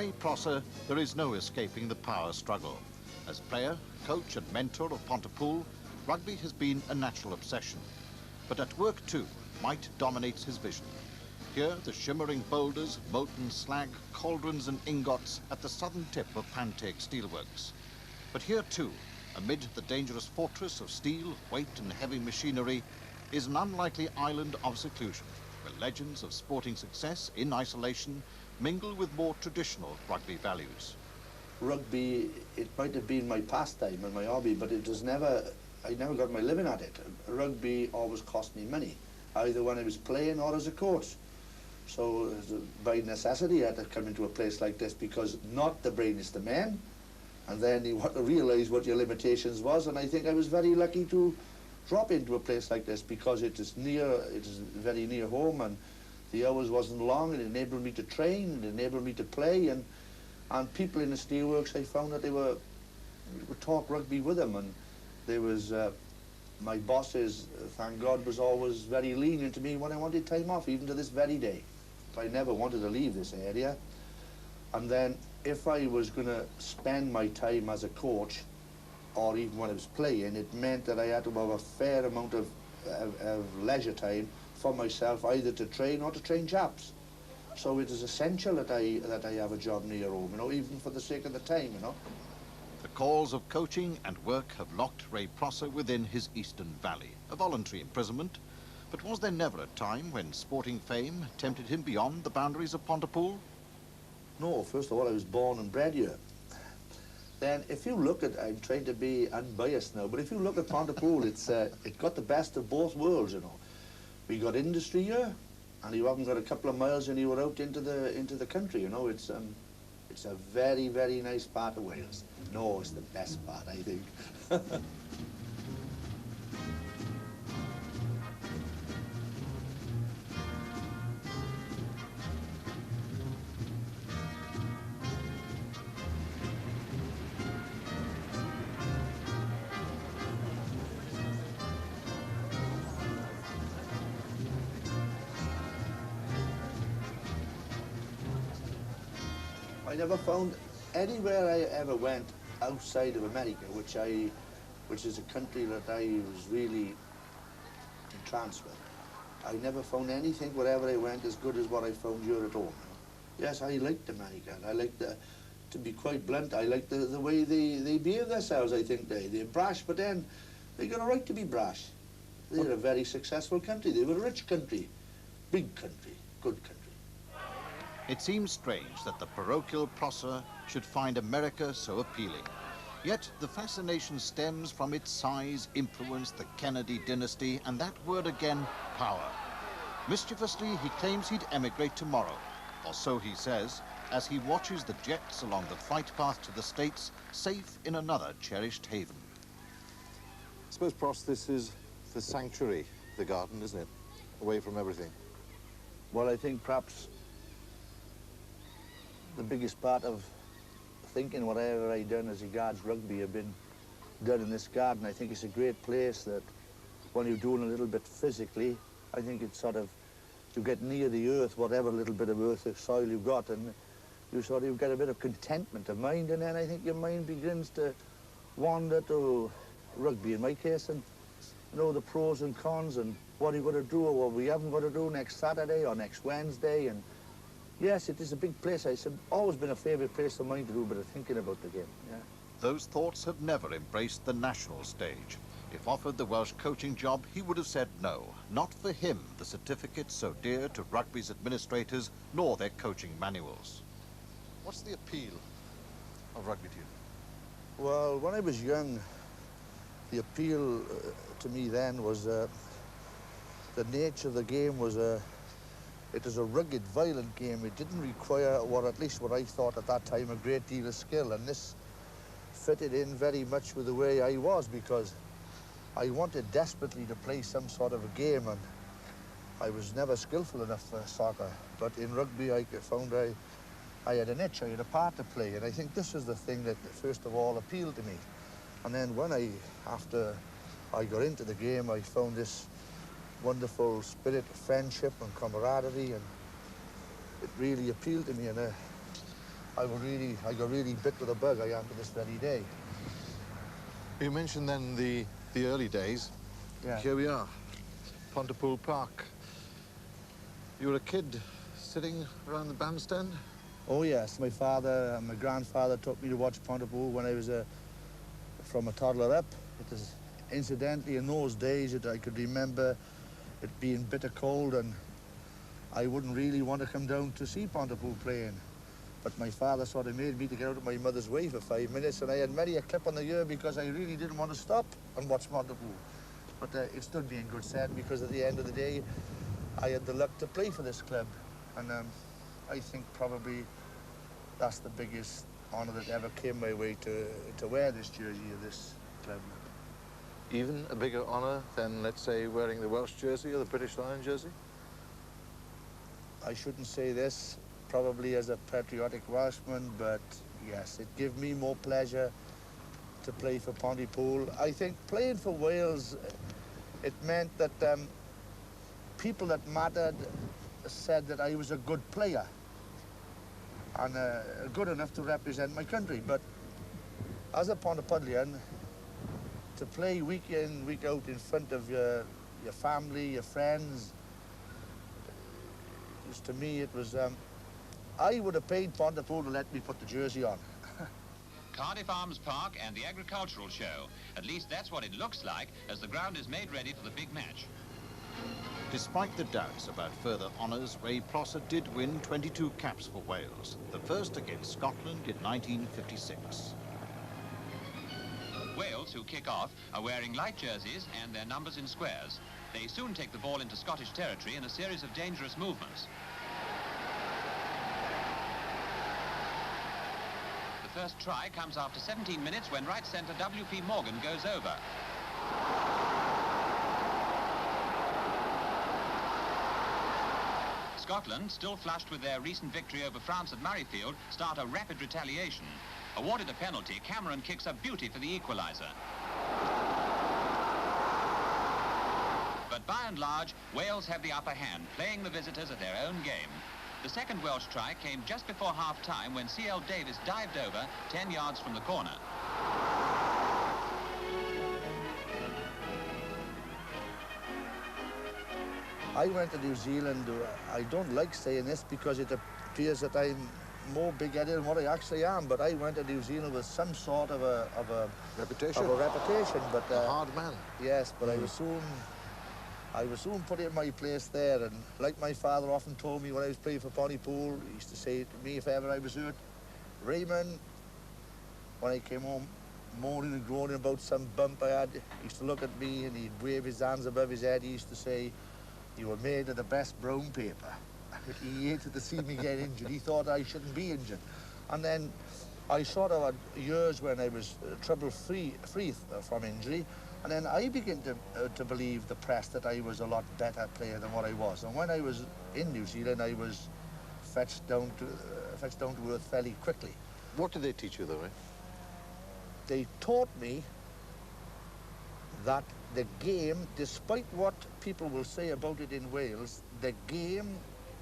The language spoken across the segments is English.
Ray Prosser, there is no escaping the power struggle. As player, coach and mentor of Pontypool, rugby has been a natural obsession. But at work too, might dominates his vision. Here, the shimmering boulders, molten slag, cauldrons and ingots at the southern tip of Pantake Steelworks. But here too, amid the dangerous fortress of steel, weight and heavy machinery, is an unlikely island of seclusion, where legends of sporting success in isolation mingle with more traditional rugby values. Rugby, it might have been my pastime and my hobby, but it was never, I never got my living at it. Rugby always cost me money, either when I was playing or as a coach. So by necessity I had to come into a place like this, because not the brainiest of men, and then you want to realise what your limitations was, and I think I was very lucky to drop into a place like this because it is very near home, and the hours wasn't long. It enabled me to train, it enabled me to play, and people in the steelworks, I found that we would talk rugby with them, and there was my bosses, thank God, was always very lenient to me when I wanted time off, even to this very day. I never wanted to leave this area. And then if I was going to spend my time as a coach, or even when I was playing, it meant that I had to have a fair amount of leisure time for myself, either to train or to train chaps. So it is essential that I have a job near home, you know, even for the sake of the time, you know. The calls of coaching and work have locked Ray Prosser within his Eastern Valley, a voluntary imprisonment. But was there never a time when sporting fame tempted him beyond the boundaries of Pontypool? No, first of all, I was born and bred here. Then if you look at, I'm trying to be unbiased now, but if you look at Pontypool, it got the best of both worlds, you know. We got industry here, and you haven't got a couple of miles and you were out into the country, you know. It's a very, very nice part of Wales. No, it's the best part, I think. I never found anywhere I ever went outside of America, which is a country that I was really entranced with. I never found anything, wherever I went, as good as what I found here at home. Yes, I liked America. I liked, to be quite blunt, I liked the way they behave themselves, I think. They're brash, but then they got a right to be brash. They're a very successful country. They were a rich country, big country, good country. It seems strange that the parochial Prosser should find America so appealing. Yet the fascination stems from its size, influence, the Kennedy dynasty, and that word again, power. Mischievously, he claims he'd emigrate tomorrow, or so he says, as he watches the jets along the flight path to the States, safe in another cherished haven. I suppose, Pross, this is the sanctuary, the garden, isn't it? Away from everything. Well, I think perhaps the biggest part of thinking whatever I done as regards rugby have been done in this garden. I think it's a great place that when you're doing a little bit physically, I think it's sort of, you get near the earth, whatever little bit of earth or soil you've got, and you sort of get a bit of contentment of mind, and then I think your mind begins to wander to rugby in my case, and know the pros and cons and what you've got to do or what we haven't got to do next Saturday or next Wednesday. And yes, it is a big place. It's always been a favourite place of mine to do a bit of thinking about the game, yeah. Those thoughts have never embraced the national stage. If offered the Welsh coaching job, he would have said no. Not for him, the certificate so dear to rugby's administrators, nor their coaching manuals. What's the appeal of rugby to you? Well, when I was young, the appeal to me then was the nature of the game was it was a rugged, violent game. It didn't require, or at least what I thought at that time, a great deal of skill. And this fitted in very much with the way I was, because I wanted desperately to play some sort of a game, and I was never skillful enough for soccer. But in rugby, I found I had an itch, I had a part to play, and I think this was the thing that first of all appealed to me. And then after I got into the game, I found this wonderful spirit of friendship and camaraderie, and it really appealed to me. And I got really bit with a bug. I am to this very day. You mentioned then the early days. Yeah. Here we are, Pontypool Park. You were a kid sitting around the bandstand? Oh yes, my father and my grandfather took me to watch Pontypool when I was from a toddler up. It is incidentally in those days that I could remember it being bitter cold, and I wouldn't really want to come down to see Pontypool playing. But my father sort of made me to get out of my mother's way for 5 minutes, and I had many a clip on the ear because I really didn't want to stop and watch Pontypool. But it stood me in good stead because at the end of the day, I had the luck to play for this club. And I think probably that's the biggest honour that ever came my way to wear this jersey of this club. Even a bigger honour than, let's say, wearing the Welsh jersey or the British Lion jersey? I shouldn't say this probably as a patriotic Welshman, but yes, it gave me more pleasure to play for Pontypool. I think playing for Wales, it meant that people that mattered said that I was a good player and good enough to represent my country. But as a Pontypoolian, to play week in, week out in front of your family, your friends, to me it was, I would have paid Pontypool to let me put the jersey on. Cardiff Arms Park and the Agricultural Show. At least that's what it looks like as the ground is made ready for the big match. Despite the doubts about further honours, Ray Prosser did win 22 caps for Wales, the first against Scotland in 1956. Wales, who kick off, are wearing light jerseys and their numbers in squares. They soon take the ball into Scottish territory in a series of dangerous movements. The first try comes after 17 minutes when right centre W.P. Morgan goes over. Scotland, still flushed with their recent victory over France at Murrayfield, start a rapid retaliation. Awarded a penalty, Cameron kicks a beauty for the equaliser. But by and large, Wales have the upper hand, playing the visitors at their own game. The second Welsh try came just before half-time when C.L. Davis dived over 10 yards from the corner. I went to New Zealand. I don't like saying this because it appears that I'm more big-headed than what I actually am, but I went to New Zealand with some sort of a Reputation? But a hard man. Yes, but I was soon put in my place there, and like my father often told me when I was playing for Pontypool, he used to say to me if ever I was hurt, Raymond, when I came home moaning and groaning about some bump I had, he used to look at me and he'd wave his hands above his head. He used to say, "You were made of the best brown paper." He hated to see me get injured. He thought I shouldn't be injured. And then I sort of had years when I was trouble-free from injury. And then I began to believe the press that I was a lot better player than what I was. And when I was in New Zealand, I was fetched down to earth fairly quickly. What did they teach you, though, eh? They taught me that the game, despite what people will say about it in Wales, the game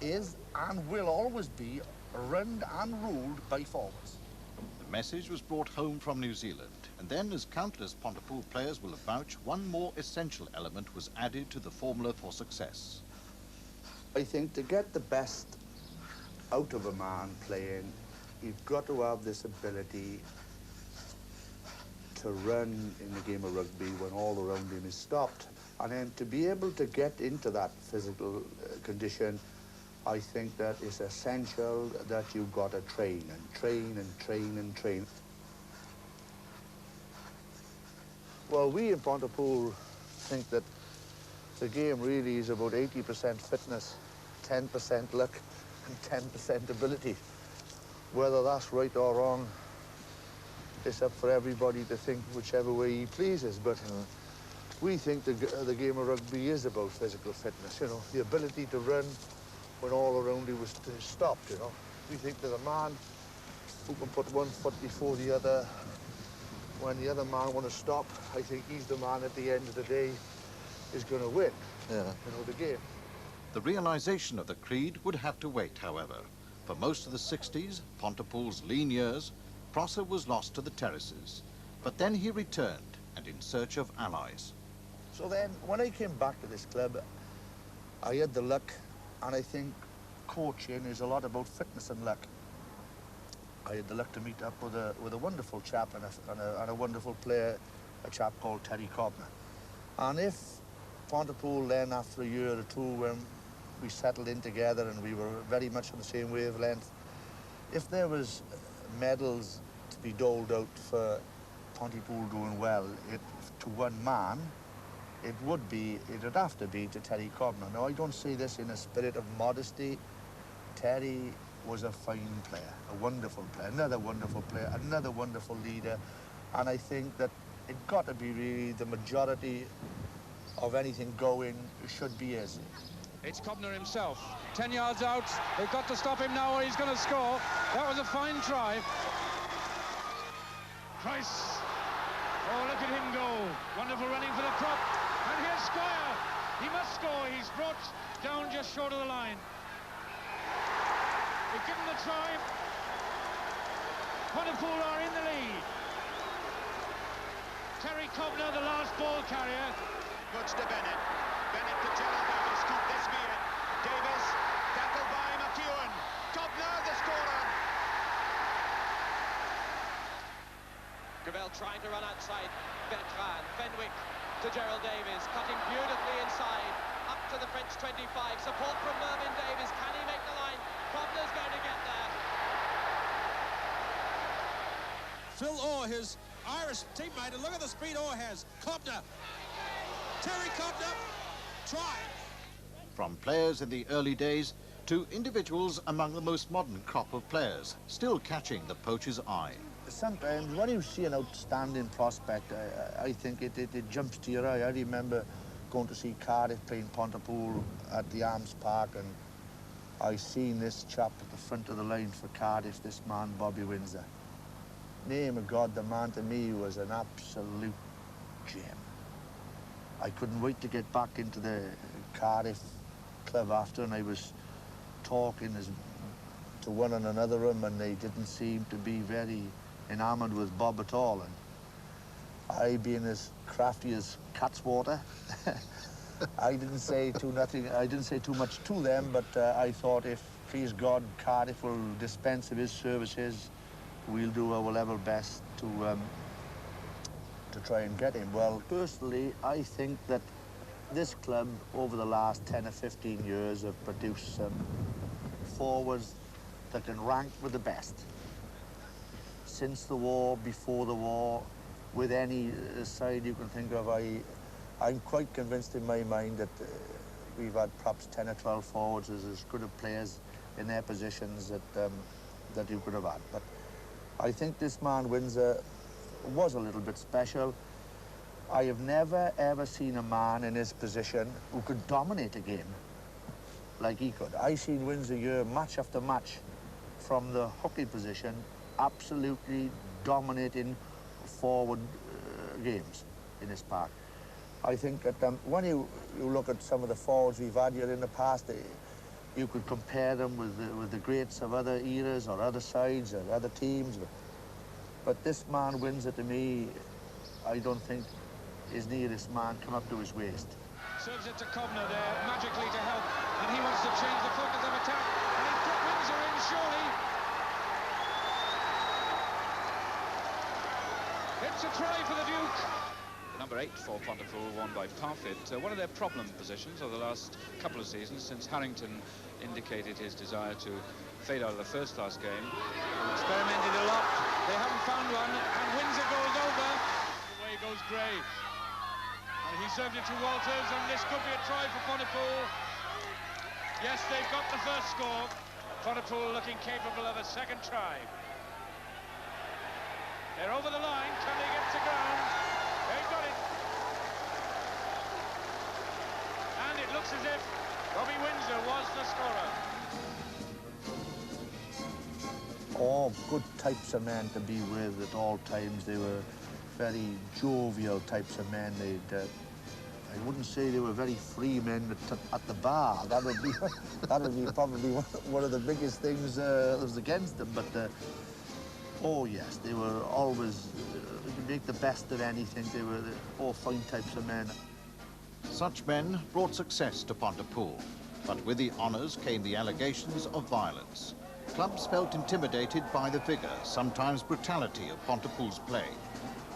is and will always be run and ruled by forwards. The message was brought home from New Zealand, and then, as countless Pontypool players will avouch, one more essential element was added to the formula for success. I think to get the best out of a man playing, you've got to have this ability to run in the game of rugby when all around him is stopped. And then to be able to get into that physical condition, I think that it's essential that you've got to train and train and train and train. Well, we in Pontypool think that the game really is about 80% fitness, 10% luck, and 10% ability. Whether that's right or wrong, it's up for everybody to think whichever way he pleases. But we think the game of rugby is about physical fitness, you know, the ability to run when all around you was stopped, you know. We think that a man who can put one foot before the other when the other man wants to stop, I think he's the man at the end of the day is going to win, Yeah. you know, the game. The realization of the creed would have to wait, however. For most of the 60s, Pontypool's lean years, Prosser was lost to the terraces. But then he returned and in search of allies. So then, when I came back to this club, I had the luck, and I think coaching is a lot about fitness and luck. I had the luck to meet up with a wonderful chap and a wonderful player, a chap called Terry Cobner. And if Pontypool then, after a year or two, when we settled in together and we were very much on the same wavelength, if there was medals to be doled out for Pontypool doing well to one man, it would have to be to Terry Cobner. Now, I don't say this in a spirit of modesty. Terry was a fine player, a wonderful player, another wonderful player, another wonderful leader. And I think that it got to be really the majority of anything going should be his. It's Cobner himself, 10 yards out. They've got to stop him now or he's going to score. That was a fine try. Price. Oh, look at him go. Wonderful running for the prop. And here's Squire. He must score. He's brought down just short of the line. They've given the try. Pontypool are in the lead. Terry Cobner, the last ball carrier. Goods to Bennett. Bennett to Gerald Davis. Could this be it? Davis, tackled by McEwen. Cobner, the scorer. Gravel trying to run outside. Bertrand, Fenwick to Gerald Davis, cutting beautifully inside. Up to the French 25. Support from Mervyn Davis. Can he make the line? Cobner's going to get there. Phil Orr, his Irish teammate, and look at the speed Orr has. Cobner. Terry Cobner. Try. From players in the early days to individuals among the most modern crop of players, still catching the poacher's eye. Sometimes when you see an outstanding prospect, I think it jumps to your eye. I remember going to see Cardiff playing Pontypool at the Arms Park, and I seen this chap at the front of the line for Cardiff, this man, Bobby Windsor. Name of God, the man to me was an absolute gem. I couldn't wait to get back into the Cardiff club after, and I was talking to one and another of them, and they didn't seem to be very enamoured with Bob at all. And I, being as crafty as cat's water, I didn't say too much to them, but I thought, if, please God, Cardiff will dispense of his services, we'll do our level best to try and get him. Well, personally, I think that this club, over the last 10 or 15 years, have produced some forwards that can rank with the best. Since the war, before the war, with any side you can think of, I'm quite convinced in my mind that we've had perhaps 10 or 12 forwards as good of players in their positions that you could have had. But I think this man Windsor was a little bit special. I have never ever seen a man in his position who could dominate a game like he could. I seen Windsor here match after match from the hooky position, absolutely dominating forward games in this park. I think that when you look at some of the forwards we've had here in the past, you could compare them with the greats of other eras or other sides or other teams. But this man Windsor, to me, I don't think his nearest man come up to his waist. Serves it to Cobner there, magically to help, and he wants to change the focus of attack, and he's put Windsor in, surely. It's a try for the Duke. Number 8 for Pontypool, won by Parfitt. One of their problem positions over the last couple of seasons, since Harrington indicated his desire to fade out of the first-class game. Experimented a lot. They haven't found one, and Windsor goes over. Away goes Gray. And he served it to Walters, and this could be a try for Pontypool. Yes, they've got the first score. Pontypool looking capable of a second try. They're over the line. Can they get to ground? They've got it. And it looks as if Robbie Windsor was the scorer. All good types of men to be with at all times. They were very jovial types of men. I wouldn't say they were very free men at the bar. That would be probably one of the biggest things that was against them. But oh yes, they were always make the best of anything. They were all fine types of men. Such men brought success to Pontypool, but with the honours came the allegations of violence. Clubs felt intimidated by the vigour, sometimes brutality of Pontypool's play.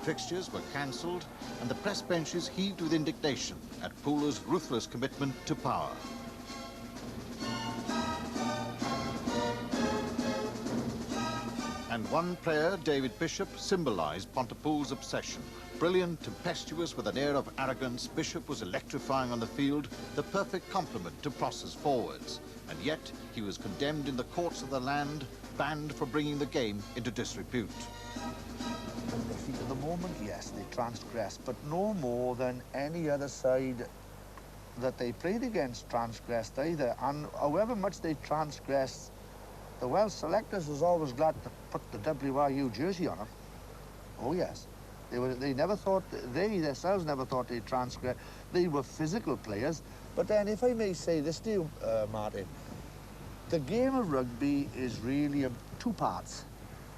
Fixtures were cancelled and the press benches heaved with indignation at Pooler's ruthless commitment to power. And one player, David Bishop, symbolised Pontypool's obsession. Brilliant, tempestuous, with an air of arrogance, Bishop was electrifying on the field, the perfect complement to Prosser's forwards. And yet, he was condemned in the courts of the land, banned for bringing the game into disrepute. At the moment, yes, they transgressed, but no more than any other side that they played against transgressed either. And however much they transgressed, the Welsh selectors was always glad to put the WRU jersey on them. Oh yes, they never thought, they themselves never thought they'd transgress. They were physical players. But then, if I may say this to you, Martin, the game of rugby is really two parts.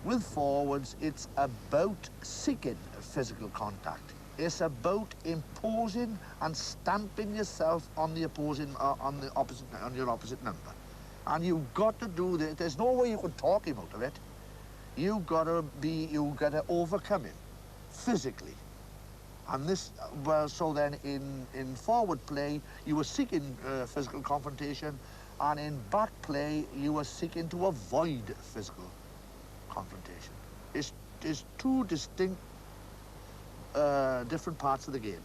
With forwards, it's about seeking physical contact. It's about imposing and stamping yourself on the opposing, on your opposite number. And you've got to do this. There's no way you can talk him out of it. You've got to overcome him physically. And this, well, so then in forward play, you were seeking physical confrontation, and in back play, you were seeking to avoid physical confrontation. It's two distinct, different parts of the game.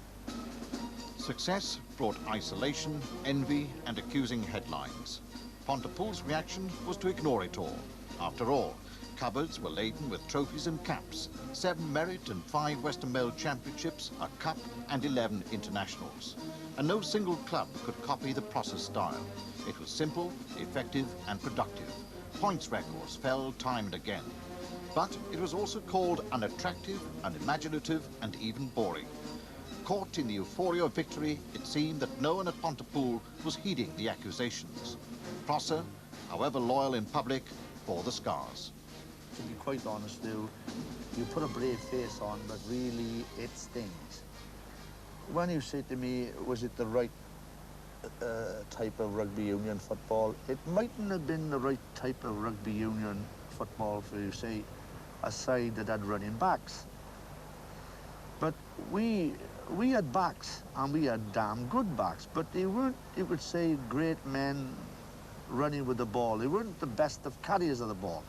Success brought isolation, envy, and accusing headlines. Pontypool's reaction was to ignore it all. After all, cupboards were laden with trophies and caps, 7 merit and 5 Western Mail Championships, a cup and 11 internationals. And no single club could copy the Prosser style. It was simple, effective and productive. Points records fell time and again. But it was also called unattractive, unimaginative and even boring. Caught in the euphoria of victory, it seemed that no one at Pontypool was heeding the accusations. Prosser, however loyal in public, bore the scars. To be quite honest, you put a brave face on, but really it stings. When you say to me, was it the right type of rugby union football? It mightn't have been the right type of rugby union football for, you say, a side that had running backs. But we had backs, and we had damn good backs, but they weren't, you could say, great men running with the ball. They weren't the best of carriers of the ball,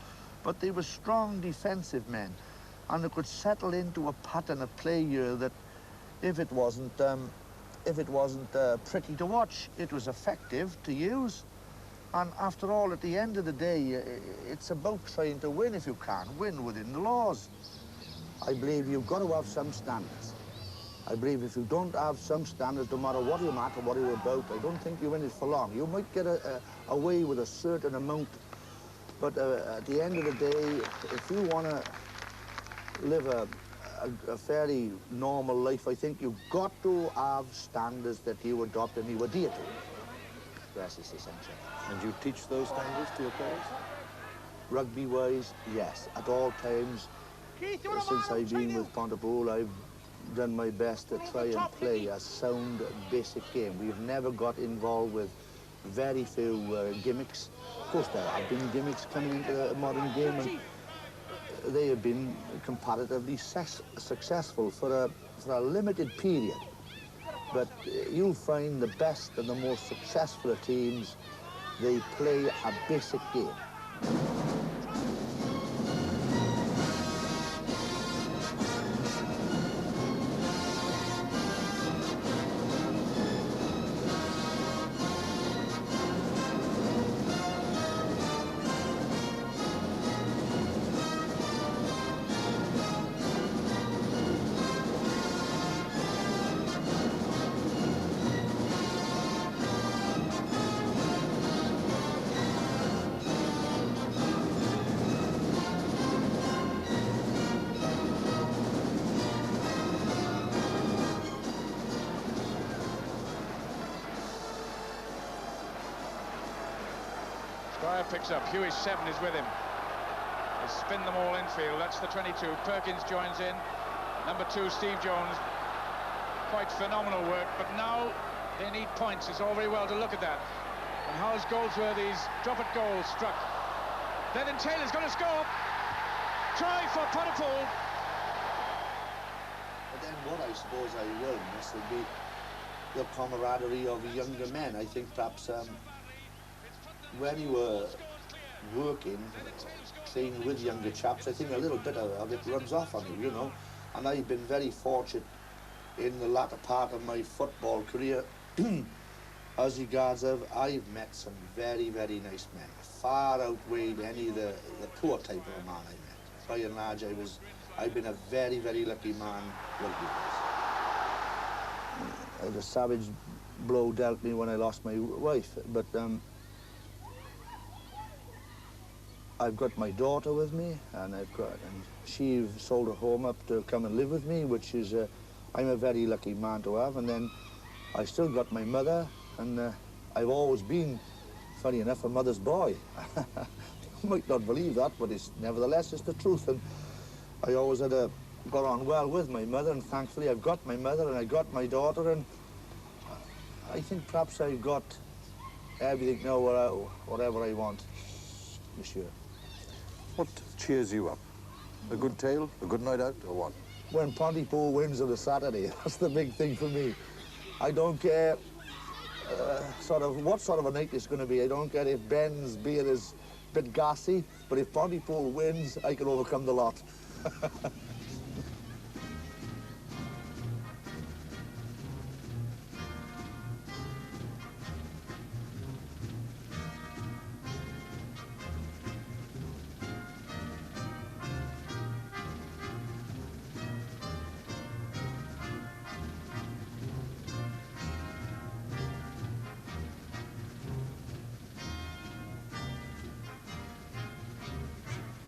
but they were strong defensive men, and they could settle into a pattern of play here that if it wasn't pretty to watch, it was effective to use. And after all, at the end of the day, it's about trying to win if you can, win within the laws. I believe you've got to have some standards. I believe if you don't have some standards, no matter what you're at or what you're about, I don't think you're in it for long. You might get away with a certain amount, but at the end of the day, if you want to live a fairly normal life, I think you've got to have standards that you adopt and you adhere to. Yes, it's essential. And you teach those standards to your players? Rugby-wise, yes. At all times, since I've been with Pontypool, I've done my best to try and play a sound, basic game. We've never got involved with very few gimmicks. Of course, there have been gimmicks coming into the modern game, and they have been comparatively successful for a limited period. But you'll find the best and the most successful teams, they play a basic game. Dwyer picks up. Hugh's 7 is with him. They spin them all infield. That's the 22. Perkins joins in. Number 2, Steve Jones. Quite phenomenal work, but now they need points. It's all very well to look at that. And how's Goldsworthy's drop-it goal struck? Then Taylor's going to score. Try for Pontypool. But then what I suppose I will miss would be the camaraderie of younger men. I think perhaps when you were working, training with younger chaps, I think a little bit of it rubs off on you, you know. And I've been very fortunate in the latter part of my football career. As regards I've met some very, very nice men, far outweighed any of the poor type of a man I met. By and large, I've been a very, very lucky man rugby-wise. I had a savage blow dealt me when I lost my wife, but I've got my daughter with me, and she sold her home up to come and live with me, which is I'm a very lucky man to have. And then I still got my mother, and I've always been, funny enough, a mother's boy. You might not believe that, but nevertheless it's the truth. And I always got on well with my mother, and thankfully I've got my mother and I got my daughter, and I think perhaps I've got everything now, whatever I want, monsieur. What cheers you up? A good tale, a good night out, or what? When Pontypool wins on a Saturday, that's the big thing for me. I don't care what sort of a night it's going to be. I don't care if Ben's beer is a bit gassy, but if Pontypool wins, I can overcome the lot.